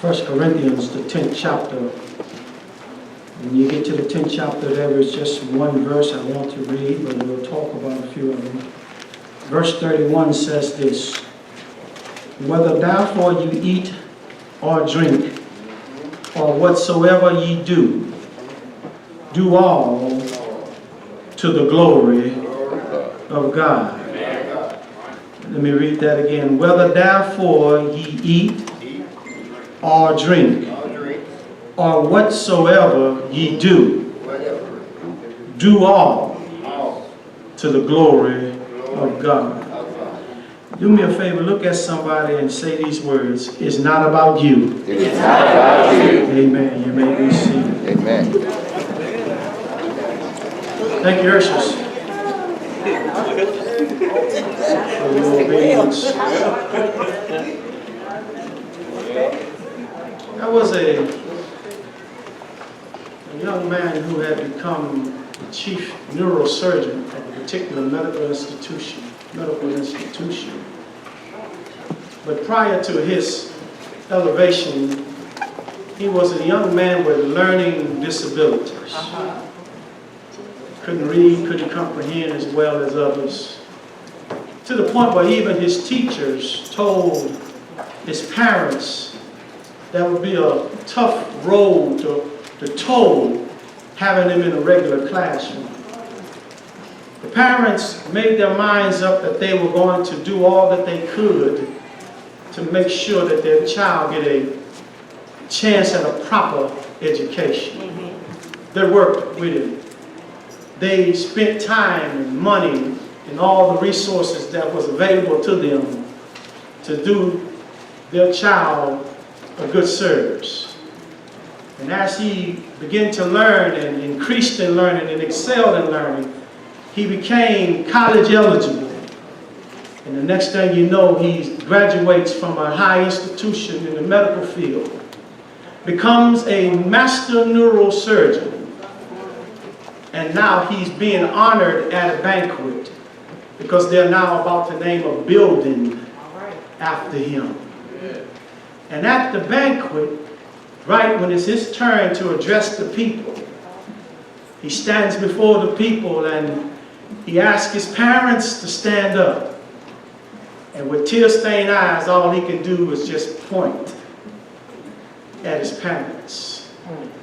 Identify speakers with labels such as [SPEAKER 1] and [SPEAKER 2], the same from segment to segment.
[SPEAKER 1] 1 Corinthians, the 10th chapter. When you get to the 10th chapter, there is just one verse I want to read, but we'll talk about a few of them. Verse 31 says this: "Whether therefore you eat or drink, or whatsoever ye do, do all to the glory of God." Let me read that again. "Whether therefore ye eat or drink, or whatsoever ye do, do all to the glory of God." Do me a favor, look at somebody and say these words: "It's not about you."
[SPEAKER 2] It is not about you.
[SPEAKER 1] Amen. You may be seated.
[SPEAKER 2] Amen.
[SPEAKER 1] Thank you, Ursus, for your obedience. There was a young man who had become the chief neurosurgeon of a particular medical institution. But prior to his elevation, he was a young man with learning disabilities. Couldn't read, couldn't comprehend as well as others. To the point where even his teachers told his parents that would be a tough road to toe having him in a regular classroom. The parents made their minds up that they were going to do all that they could to make sure that their child get a chance at a proper education. They worked with him. They spent time and money and all the resources that was available to them to do their child a good service. And as he began to learn and increased in learning and excelled in learning, he became college eligible. And the next thing you know, he graduates from a high institution in the medical field, becomes a master neurosurgeon, and now he's being honored at a banquet because they're now about to name a building after him. And at the banquet, right when it's his turn to address the people, he stands before the people and he asks his parents to stand up. And with tear-stained eyes, all he can do is just point at his parents.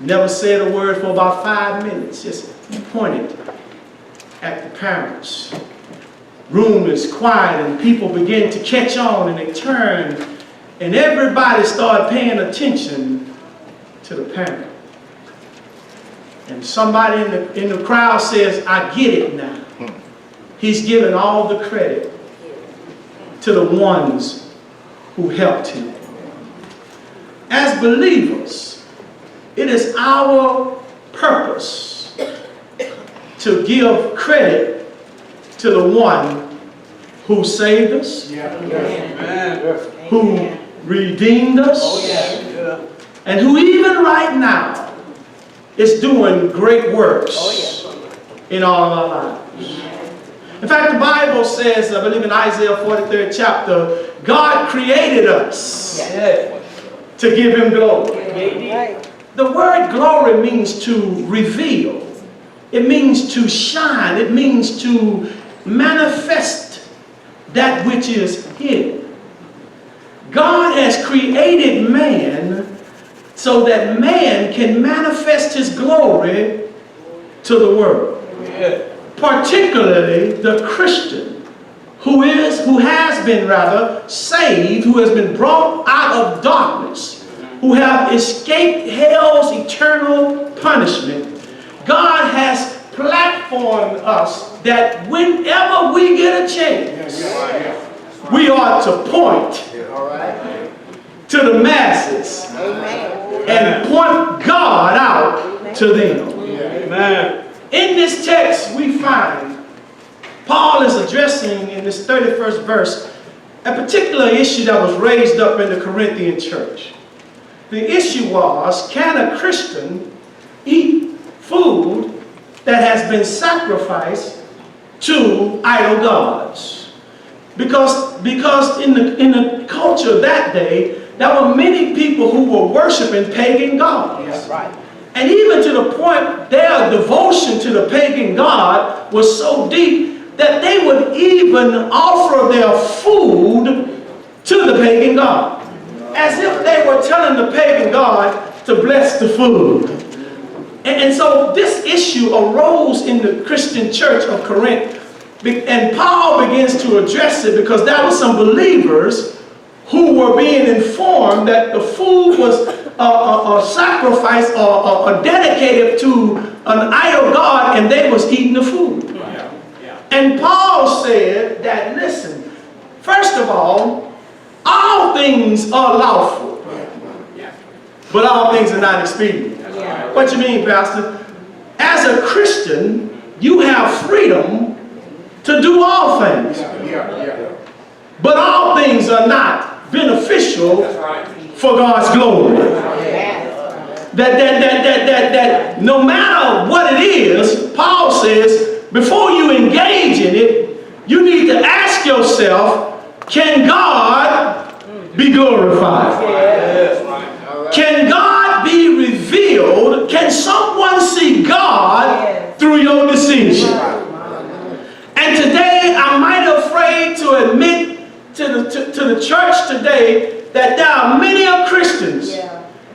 [SPEAKER 1] Never said a word for about 5 minutes, just pointed at the parents. Room is quiet and people begin to catch on and they turn and everybody started paying attention to the parent. And somebody in the crowd says, "I get it now." He's giving all the credit to the ones who helped him. As believers, it is our purpose to give credit to the one who saved us, who redeemed us, and who even right now is doing great works in all of our lives. In fact, the Bible says, I believe in Isaiah 43rd chapter, God created us to give him glory. The word glory means to reveal. It means to shine. It means to manifest that which is hidden. God has created man so that man can manifest his glory to the world. Particularly the Christian who has been saved, who has been brought out of darkness, who have escaped hell's eternal punishment. God has platformed us that whenever we get a chance, we ought to point to the masses and point God out to them. Amen. In this text, we find Paul is addressing in this 31st verse a particular issue that was raised up in the Corinthian church. The issue was, can a Christian eat food that has been sacrificed to idol gods? Because in the culture of that day, there were many people who were worshiping pagan gods.
[SPEAKER 2] That's right.
[SPEAKER 1] And even to the point their devotion to the pagan god was so deep that they would even offer their food to the pagan god, as if they were telling the pagan god to bless the food. And so this issue arose in the Christian church of Corinth, and Paul begins to address it because there were some believers who were being informed that the food was a sacrifice or dedicated to an idol god, and they was eating the food. And Paul said that, listen, first of all things are lawful, but all things are not expedient. What you mean, Pastor? As a Christian, you have freedom to do all things, but all things are not beneficial for God's glory. That no matter what it is, Paul says, before you engage in it, you need to ask yourself, can God be glorified? Can God be revealed? Can someone see God through your decision? And today, I'm mighty afraid to admit to the church today that there are many Christians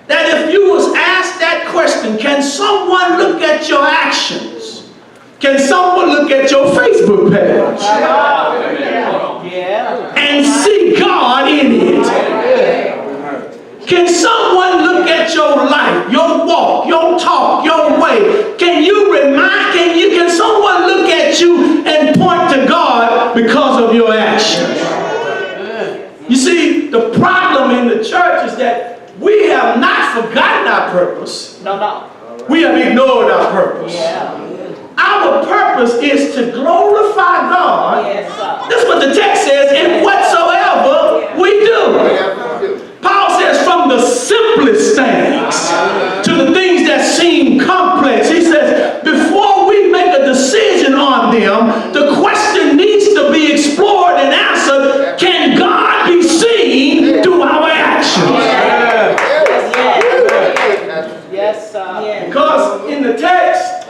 [SPEAKER 1] that if you was asked that question, can someone look at your actions? Can someone look at your Facebook page and see God in it? Can someone look at your life, your walk, your talk, your way? Can someone look at you and point to God because of your actions? You see, the problem in the church is that we have not forgotten our purpose.
[SPEAKER 2] No.
[SPEAKER 1] We have ignored our purpose. Our purpose is to glorify God. That's what the text says, in whatsoever we do. Paul says, from the simplest things to the things that seem complex. He says, before we make a decision on them, the question needs to be explored and answered, can God be seen through our actions?
[SPEAKER 2] Yes, sir.
[SPEAKER 1] Because in the text,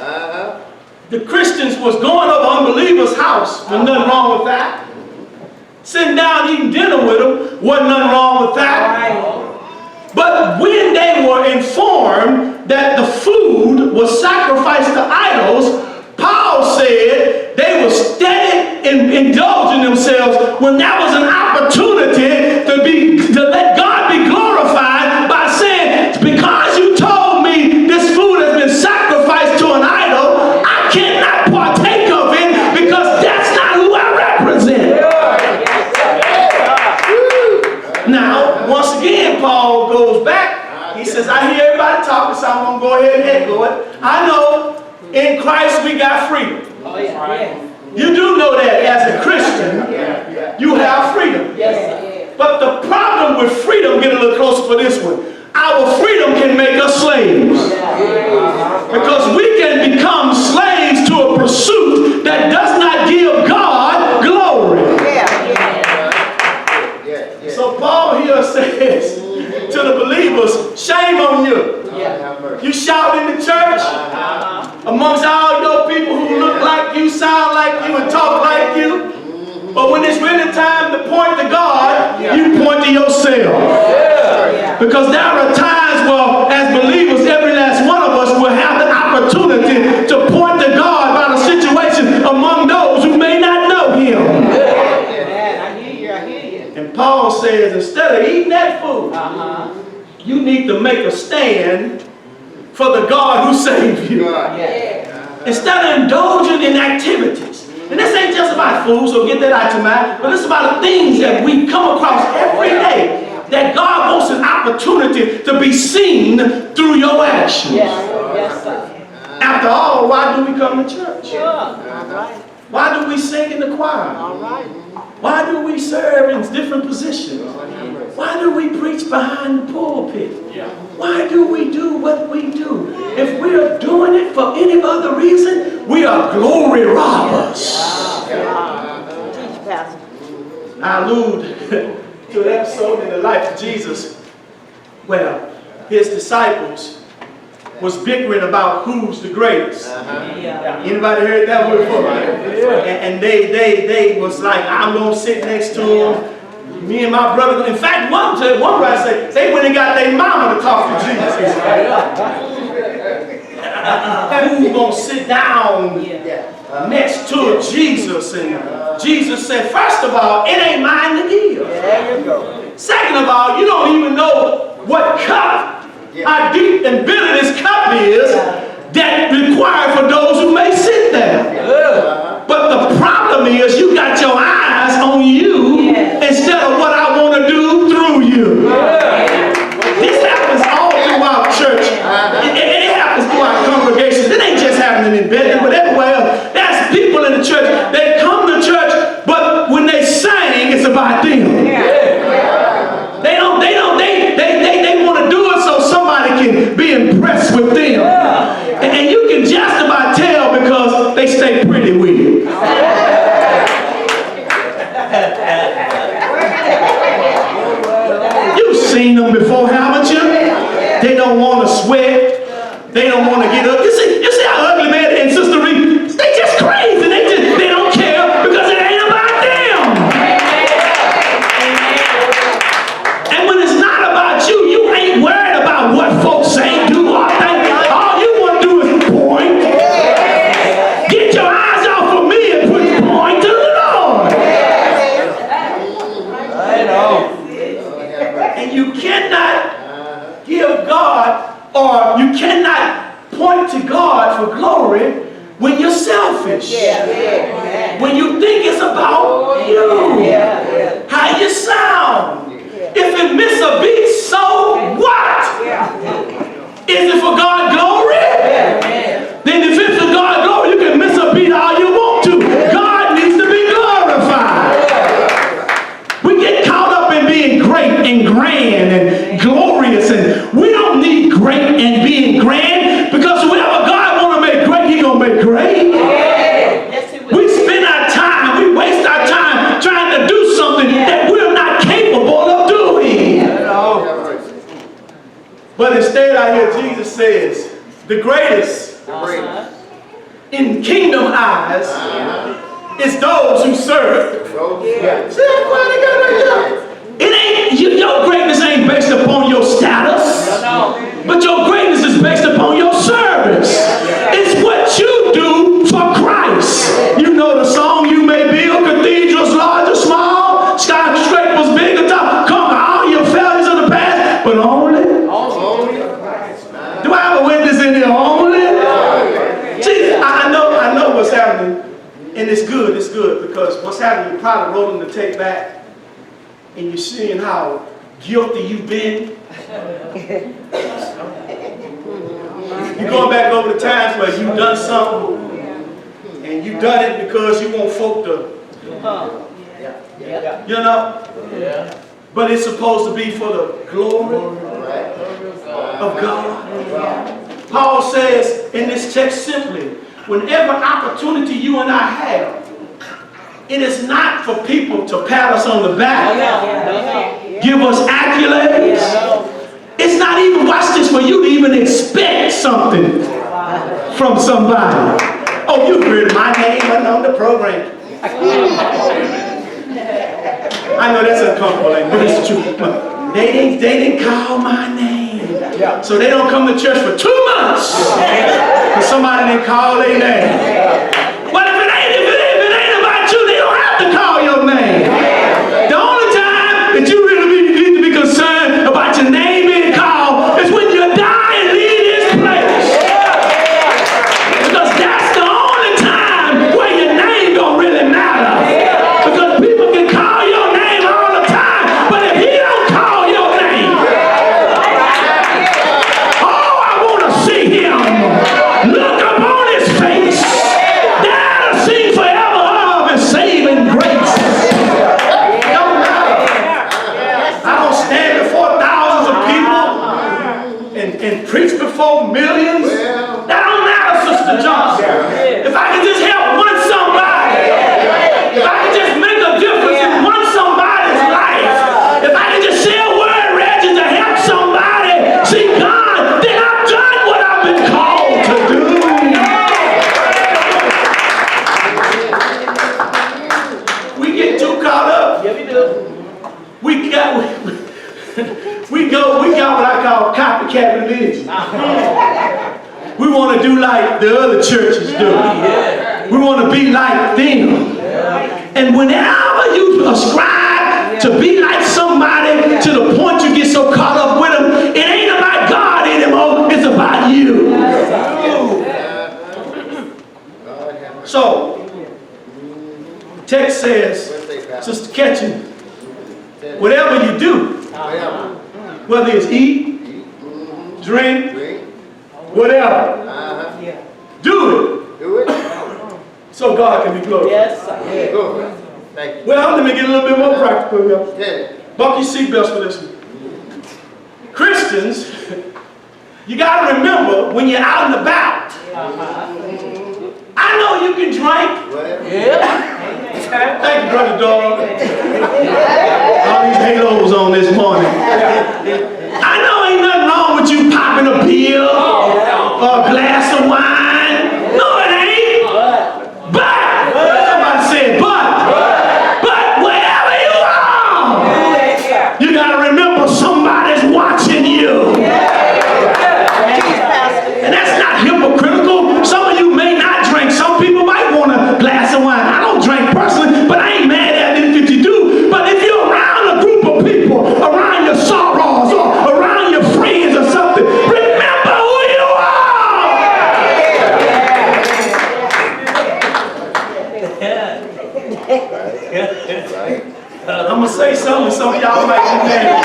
[SPEAKER 1] the Christians was going over unbelievers' house. There's nothing wrong with that. Sitting down eating dinner with them, wasn't nothing wrong with that. But when they were informed that the food was sacrificed to idols, Paul said they were steady in indulging themselves when that was an opportunity to let God be glorified by saying, because you told me this food has been sacrificed to an idol, I cannot partake of it because that's not who I represent. Now, once again, Paul goes back. He says, I hear everybody talking, so I'm going to go ahead and echo it. I know in Christ we got freedom. You do know that as a Christian, you have freedom. But the problem with freedom, get a little closer for this one, our freedom can make us slaves. Because we can become slaves to a pursuit that does not give God glory. So Paul here says to the believers, shame on you. You shout in the church amongst all your people who look like you, sound like you, and talk like you. But when it's really time to point to God, you point to yourself. Because there are times where, as believers, every last one of us will have the opportunity to point to God about a situation among those who may not know Him. And Paul says, instead of eating that food, you need to make a stand for the God who saved you. Instead of indulging in activities. And this ain't just about food, so get that out your mind, but it's about the things that we come across every day that God wants an opportunity to be seen through your actions. After all, why do we come to church? Why do we sing in the choir? Why do we serve in different positions? Why do we preach behind the pulpit? Why do we do what we do? If we are doing it for any other reason, we are glory robbers. I allude to an episode in the life of Jesus Well, his disciples was bickering about who's the greatest. Anybody heard that one before? And they was like, I'm going to sit next to him. Me and my brother. In fact, one brother said, they went and got their mama to talk to Jesus. Who's going to sit down next to Jesus? And Jesus said, first of all, it ain't mine to give. There you go. Second of all, you don't even know what cup, how deep and bitter this cup is that required for those who may sit there. But the problem is you got your eyes on you instead of what I want to do through you. This happens all throughout church. It happens throughout congregations. It ain't just happening in Bethany, but everywhere else. There's people in the church, they come to church, but when they sing, it's about them. They want to do it so somebody can be impressed with them. And you can just about tell because they stay pretty with you. You've seen them before, haven't you? They don't want to sweat. They don't want to get up. You see how ugly man and Sister Reed, they just crazy. They don't care because it ain't about them. And when it's not about you, you ain't worried about what folks say, do, or think. All you want to do is point. Get your eyes off of me and point to the Lord. I know. And you cannot give God, or you cannot point to God for glory when you're selfish. When you think it's about you. How you sound. If it miss a beat, so what? Is it for God glory? Then if it's for God glory, you can miss a beat all you want to. God needs to be glorified. We get caught up in being great and grand and glorious, and we don't need great and being grand, because whoever God want to make great, He gonna make great. We spend our time, we waste our time trying to do something that we're not capable of doing. But instead I hear Jesus says, the greatest in kingdom eyes is those who serve. See how quiet they got right there? It ain't, your greatness ain't based upon your status, but your greatness is based upon your service. It's what you do for Christ. You know the song, you may build cathedrals large or small, skyscrapers big or tall, conquer all your failures of the past, but only. Do I have a witness in here? Only. See, I know what's happening, and it's good because what's happening, you're probably rolling the tape back, and you're seeing how guilty you've been. You're going back over the times where you've done something, and you've done it because you want folk to, you know? But it's supposed to be for the glory of God. Paul says in this text simply, whenever opportunity you and I have, it is not for people to pat us on the back, give us accolades. It's not even, watch this, for you to even expect something from somebody. Oh, you heard my name wasn't on the program. I know that's uncomfortable, but it's true. They didn't call my name. So they don't come to church for 2 months because somebody didn't call their name. But if it ain't about you, they don't have to call your name. The only time that you really need to be concerned about your name being called is when you die and leave this place. Because that's the only time where your name don't really matter. Because people can call your name all the time, but if He don't call your name, oh, I want to see Him. Look upon His face. That'll sing forever of His saving grace. It don't matter. I don't stand before thousands of people and preach before millions. That don't matter, Sister Johnson. If I can just help one somebody, if I can just make a difference in one somebody's life, if I can just say a word, Reggie, to help somebody is. We want to do like the other churches do. We want to be like them. And whenever you ascribe to be like somebody to the point you get so caught up with them, it ain't about God anymore, it's about you. So, text says, Sister Ketchum, whatever you do, whether it's eat, drink, whatever, do it so God can be glorified.
[SPEAKER 2] Yes, sir.
[SPEAKER 3] Thank you.
[SPEAKER 1] Well, let me get a little bit more practical here. Buckle your seatbelts for this one. Christians, you got to remember when you're out and about. I know you can drink. Thank you, Brother Dog. All these halos on this morning.